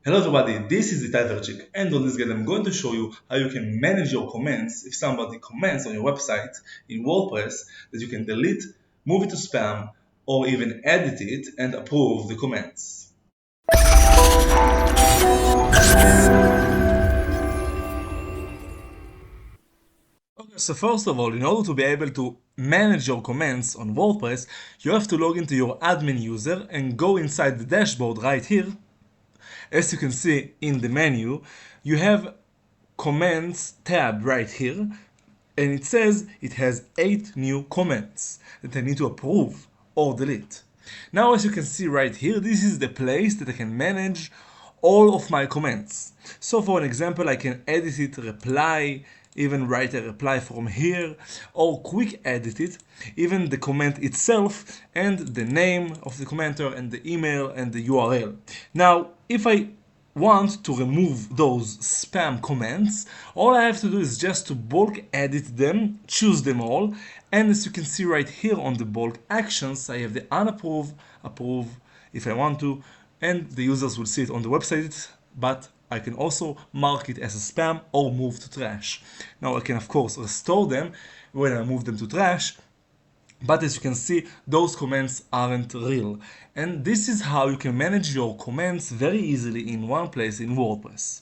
Hello everybody, this is Itay Verhcik, and on this guide I'm going to show you how you can manage your comments if somebody comments on your website in Wordpress, that you can delete, move it to spam, or even edit it and approve the comments. Okay, so first of all, in order to be able to manage your comments on WordPress, you have to log into your admin user and go inside the dashboard right here. As you can see in the menu, you have comments tab right here, and it says it has 8 new comments that I need to approve or delete. Now, as you can see right here, this is the place that I can manage all of my comments. So for an example, I can edit it, reply, even write a reply from here, or quick edit it, even the comment itself and the name of the commenter and the email and the URL. Now, if I want to remove those spam comments, all I have to do is just to bulk edit them, choose them all, and as you can see right here on the bulk actions, I have the unapprove, approve if I want to, and the users will see it on the website, but I can also mark it as a spam or move to trash. Now I can of course restore them when I move them to trash, but as you can see, those comments aren't real. And this is how you can manage your comments very easily in one place in WordPress.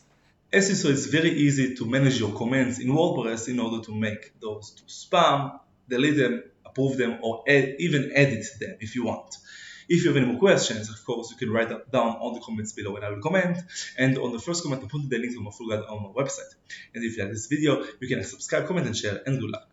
As you saw, it's very easy to manage your comments in WordPress in order to make those to spam, delete them, approve them, or even edit them if you want. If you have any more questions, of course, you can write that down on the comments below and I will comment. And on the first comment, I put the link to my full guide on my website. And if you like this video, you can subscribe, comment, and share, and good luck.